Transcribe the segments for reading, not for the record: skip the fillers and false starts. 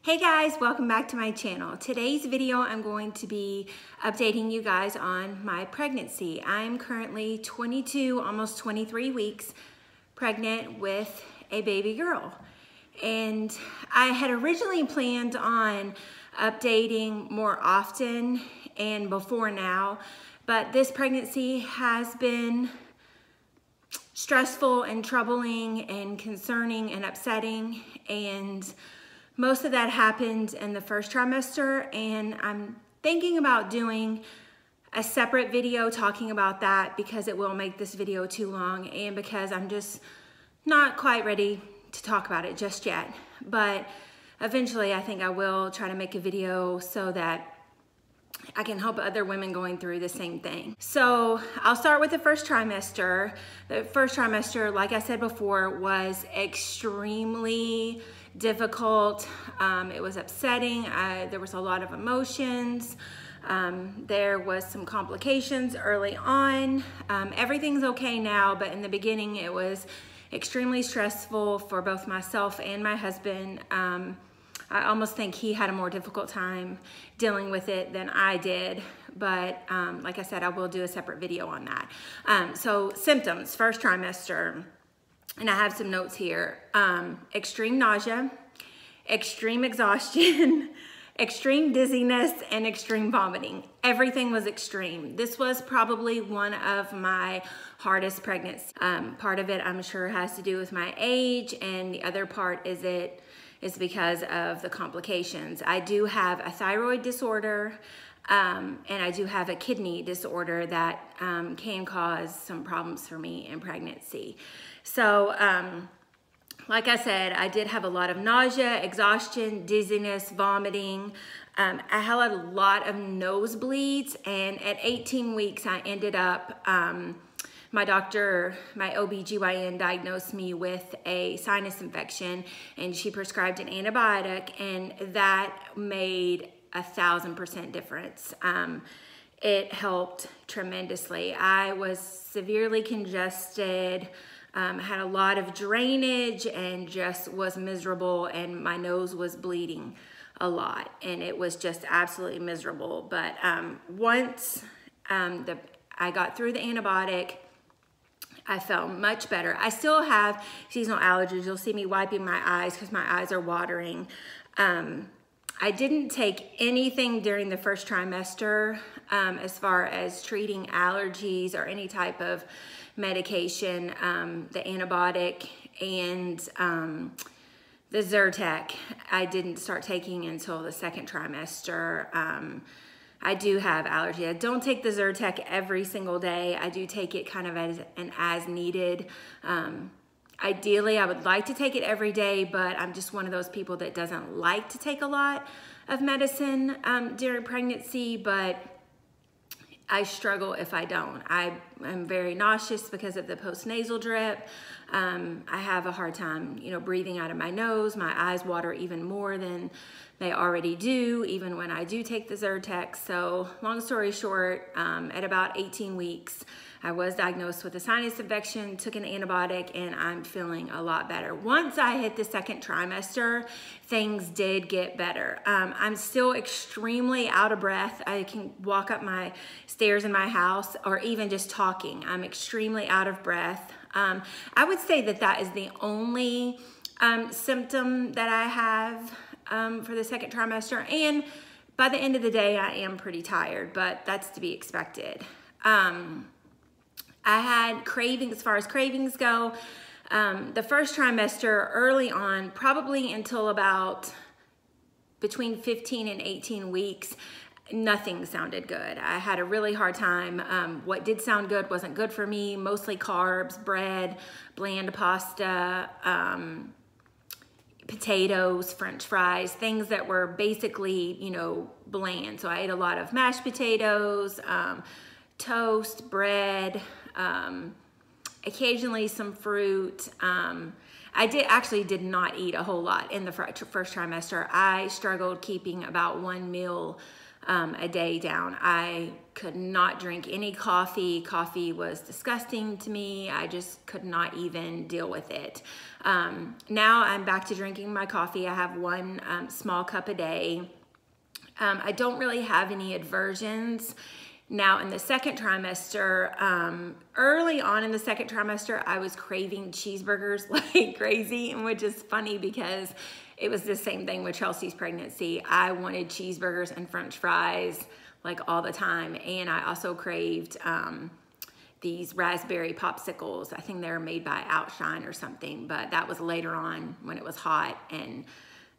Hey guys, welcome back to my channel. Today's video, I'm going to be updating you guys on my pregnancy. I'm currently 22, almost 23 weeks pregnant with a baby girl. And I had originally planned on updating more often and before now, but this pregnancy has been stressful and troubling and concerning and upsetting, and most of that happened in the first trimester, and I'm thinking about doing a separate video talking about that because it will make this video too long and because I'm just not quite ready to talk about it just yet. But eventually I think I will try to make a video so that I can help other women going through the same thing. So I'll start with the first trimester. The first trimester, like I said before, was extremely difficult. It was upsetting. There was a lot of emotions. There was some complications early on. Everything's okay now, but in the beginning it was extremely stressful for both myself and my husband. I almost think he had a more difficult time dealing with it than I did, but like I said, I will do a separate video on that. So symptoms, first trimester, and I have some notes here. Extreme nausea, extreme exhaustion, extreme dizziness, and extreme vomiting. Everything was extreme. This was probably one of my hardest pregnancies. Part of it, I'm sure, has to do with my age, and the other part is because of the complications. I do have a thyroid disorder, and I do have a kidney disorder that can cause some problems for me in pregnancy. So, like I said, I did have a lot of nausea, exhaustion, dizziness, vomiting. I had a lot of nosebleeds, and at 18 weeks, I ended up, my doctor, my OBGYN, diagnosed me with a sinus infection, and she prescribed an antibiotic, and that made 1,000% difference. It helped tremendously. I was severely congested, had a lot of drainage, and just was miserable, and my nose was bleeding a lot, and it was just absolutely miserable. But once I got through the antibiotic, I felt much better. I still have seasonal allergies. You'll see me wiping my eyes because my eyes are watering. I didn't take anything during the first trimester as far as treating allergies or any type of medication. The antibiotic and the Zyrtec I didn't start taking until the second trimester. I do have allergy. I don't take the Zyrtec every single day. I do take it kind of as needed. Ideally, I would like to take it every day, but I'm just one of those people that doesn't like to take a lot of medicine during pregnancy, but I struggle if I don't. I'm very nauseous because of the postnasal drip. I have a hard time, breathing out of my nose. My eyes water even more than they already do, even when I do take the Zyrtec. So long story short, at about 18 weeks, I was diagnosed with a sinus infection, took an antibiotic, and I'm feeling a lot better. Once I hit the second trimester, things did get better. I'm still extremely out of breath. I can walk up my stairs in my house, or even just talking, I'm extremely out of breath. I would say that is the only symptom that I have for the second trimester, and by the end of the day, I am pretty tired, but that's to be expected. I had cravings. As far as cravings go, the first trimester early on, probably until about between 15 and 18 weeks, nothing sounded good. I had a really hard time. What did sound good wasn't good for me, mostly carbs, bread, bland pasta, potatoes, French fries, things that were basically, bland. So I ate a lot of mashed potatoes, toast, bread, occasionally some fruit. I did not eat a whole lot in the first trimester. I struggled keeping about one meal a day down. I could not drink any coffee. Coffee was disgusting to me. I just could not even deal with it. Now I'm back to drinking my coffee. I have one small cup a day. I don't really have any aversions. Now in the second trimester, early on in the second trimester, I was craving cheeseburgers like crazy, which is funny because it was the same thing with Chelsea's pregnancy. I wanted cheeseburgers and French fries like all the time. And I also craved these raspberry popsicles. I think they were made by Outshine or something, but that was later on when it was hot and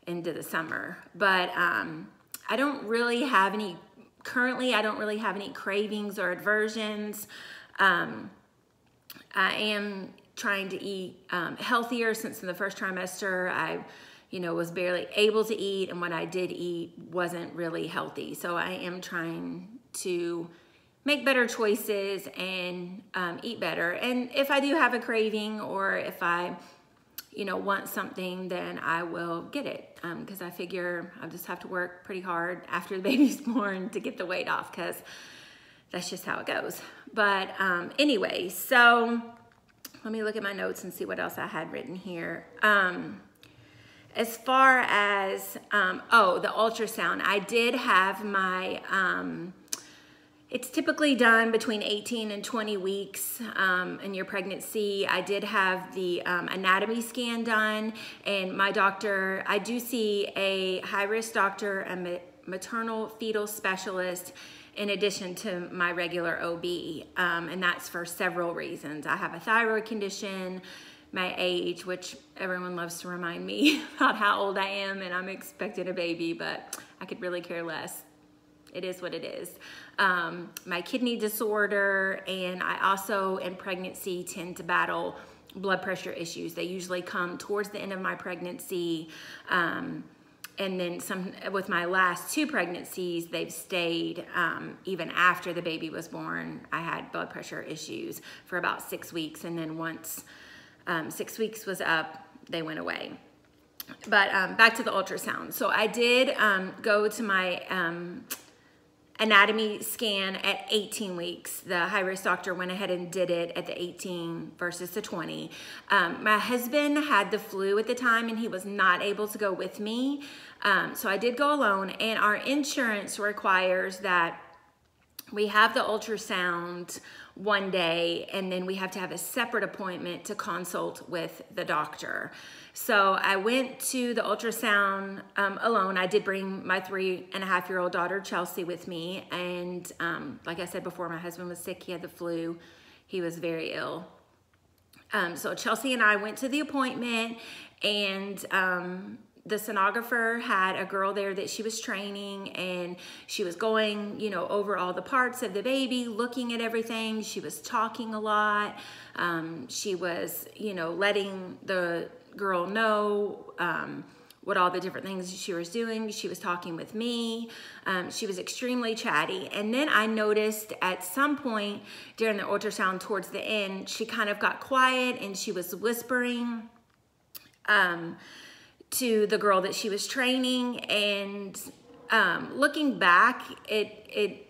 into the summer. But I don't really have any, currently I don't really have any cravings or aversions. I am trying to eat healthier since in the first trimester I was barely able to eat, and what I did eat wasn't really healthy. So I am trying to make better choices and eat better. And if I do have a craving or if I, want something, then I will get it. Because I figure I'll just have to work pretty hard after the baby's born to get the weight off, because that's just how it goes. But anyway, so let me look at my notes and see what else I had written here. As far as, the ultrasound, I did have my, it's typically done between 18 and 20 weeks in your pregnancy. I did have the anatomy scan done, and my doctor, I do see a high-risk doctor, a maternal fetal specialist, in addition to my regular OB, and that's for several reasons. I have a thyroid condition, my age, which everyone loves to remind me about how old I am, and I'm expecting a baby, but I could really care less. It is what it is. My kidney disorder, and I also in pregnancy tend to battle blood pressure issues. They usually come towards the end of my pregnancy, and then with my last two pregnancies, they've stayed even after the baby was born. I had blood pressure issues for about 6 weeks, and then once 6 weeks was up, they went away. But back to the ultrasound. So I did go to my anatomy scan at 18 weeks. The high-risk doctor went ahead and did it at the 18 versus the 20. My husband had the flu at the time, and he was not able to go with me. So I did go alone, and our insurance requires that we have the ultrasound one day, and then we have to have a separate appointment to consult with the doctor. So I went to the ultrasound alone. I did bring my 3.5-year-old daughter, Chelsea, with me. And like I said before, my husband was sick. He had the flu. He was very ill. So Chelsea and I went to the appointment, and the sonographer had a girl there that she was training, and she was going, over all the parts of the baby, looking at everything. She was talking a lot. She was, letting the girl know what all the different things she was doing. She was talking with me. She was extremely chatty. And then I noticed at some point during the ultrasound towards the end, she kind of got quiet, and she was whispering to the girl that she was training. And looking back, it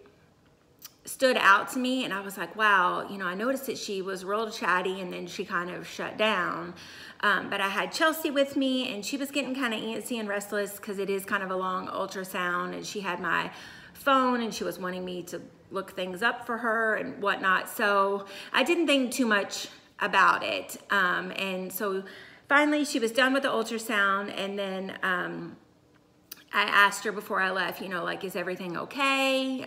stood out to me, and I was like, wow, I noticed that she was real chatty, and then she kind of shut down. But I had Chelsea with me, and she was getting kind of antsy and restless because it is kind of a long ultrasound, and she had my phone, and she was wanting me to look things up for her and whatnot. So I didn't think too much about it. And so finally she was done with the ultrasound, and then I asked her before I left, is everything okay?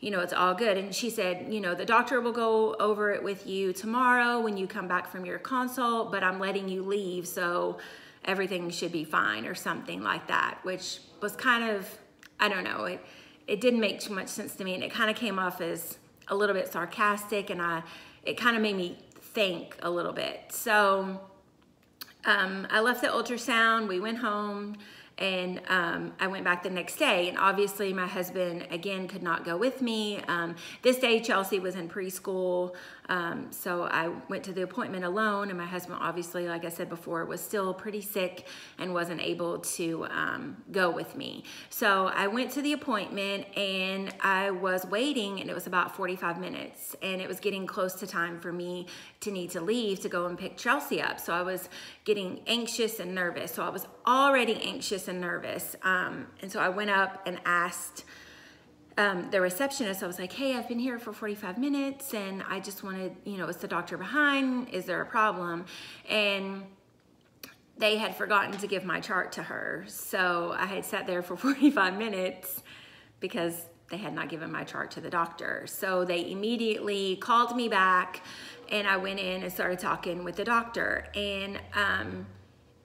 It's all good. And she said, the doctor will go over it with you tomorrow when you come back from your consult, but I'm letting you leave, so everything should be fine, or something like that, which was kind of, I don't know, it didn't make too much sense to me, and it kind of came off as a little bit sarcastic, and it kind of made me think a little bit. So I left the ultrasound, we went home, and I went back the next day, and obviously my husband again could not go with me. This day Chelsea was in preschool, So I went to the appointment alone, and my husband, obviously, like I said before, was still pretty sick and wasn't able to go with me. So I went to the appointment, and I was waiting, and it was about 45 minutes, and it was getting close to time for me to need to leave to go and pick Chelsea up. So I was getting anxious and nervous. So I was already anxious and nervous. And so I went up and asked the receptionist, I was like, hey, I've been here for 45 minutes and I just wanted, is the doctor behind? Is there a problem? And they had forgotten to give my chart to her. So I had sat there for 45 minutes because they had not given my chart to the doctor. So they immediately called me back, and I went in and started talking with the doctor. And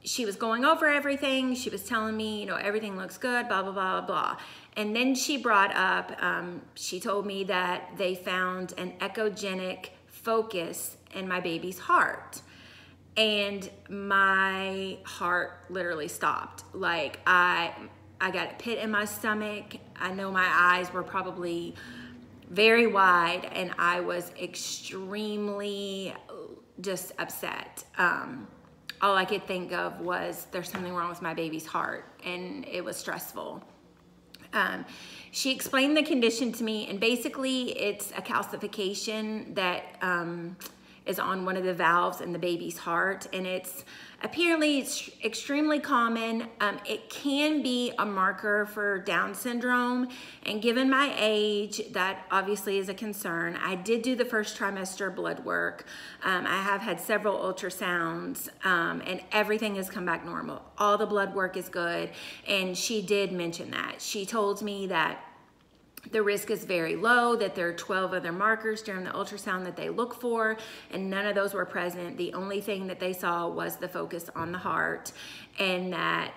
she was going over everything. She was telling me, everything looks good, blah, blah, blah, blah. And then she brought up, she told me that they found an echogenic focus in my baby's heart. And my heart literally stopped. Like I got a pit in my stomach. I know my eyes were probably very wide, and I was extremely just upset. All I could think of was there's something wrong with my baby's heart, and it was stressful. She explained the condition to me, and basically it's a calcification that is on one of the valves in the baby's heart, and it's extremely common. It can be a marker for Down syndrome, and given my age, that obviously is a concern. I did do the first trimester blood work. I have had several ultrasounds, and everything has come back normal. All the blood work is good, and she did mention that. She told me that the risk is very low, that there are 12 other markers during the ultrasound that they look for, and none of those were present. The only thing that they saw was the focus on the heart, and that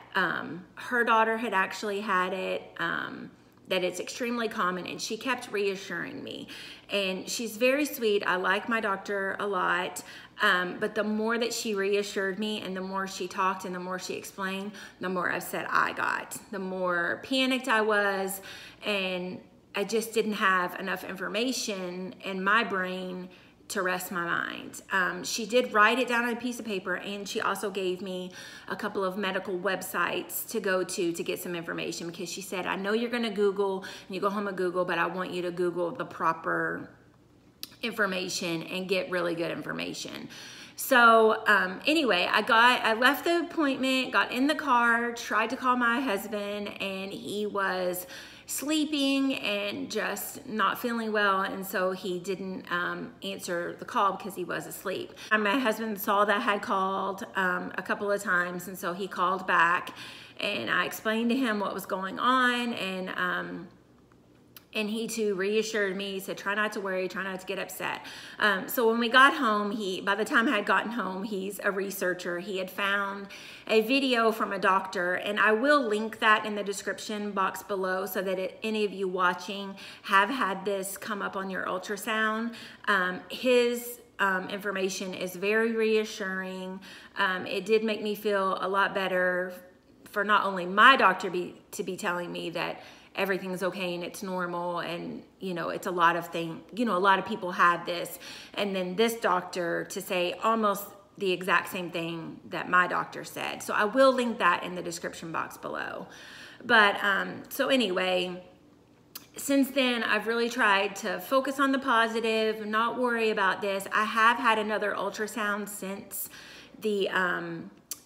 her daughter had actually had it, that it's extremely common, and she kept reassuring me. And she's very sweet. I like my doctor a lot, but the more that she reassured me and the more she talked and the more she explained, the more upset I got, the more panicked I was, and I just didn't have enough information in my brain to rest my mind. She did write it down on a piece of paper, and she also gave me a couple of medical websites to go to get some information, because she said, I know you're gonna Google, and you go home and Google, but I want you to Google the proper information and get really good information. So anyway, I left the appointment, got in the car, tried to call my husband, and he was sleeping and just not feeling well, and so he didn't answer the call because he was asleep. And my husband saw that I had called a couple of times, and so he called back, and I explained to him what was going on, and he too reassured me. He said, try not to worry, try not to get upset. So when we got home, by the time I had gotten home, he's a researcher. He had found a video from a doctor, and I will link that in the description box below so that any of you watching have had this come up on your ultrasound. His information is very reassuring. It did make me feel a lot better for not only my doctor to be telling me that everything's okay and it's normal, and it's a lot of things, a lot of people have this, and then this doctor to say almost the exact same thing that my doctor said. So I will link that in the description box below. But so anyway, since then I've really tried to focus on the positive, not worry about this. I have had another ultrasound since the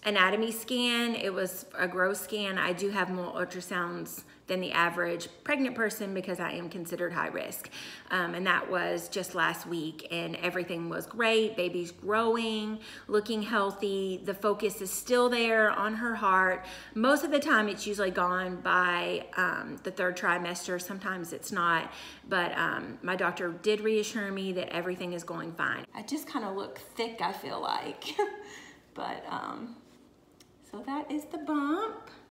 anatomy scan. It was a growth scan. I do have more ultrasounds than the average pregnant person because I am considered high risk. And that was just last week, and everything was great. Baby's growing, looking healthy. The focus is still there on her heart. Most of the time it's usually gone by the third trimester. Sometimes it's not, but my doctor did reassure me that everything is going fine. I just kind of look thick, I feel like. But so that is the bump.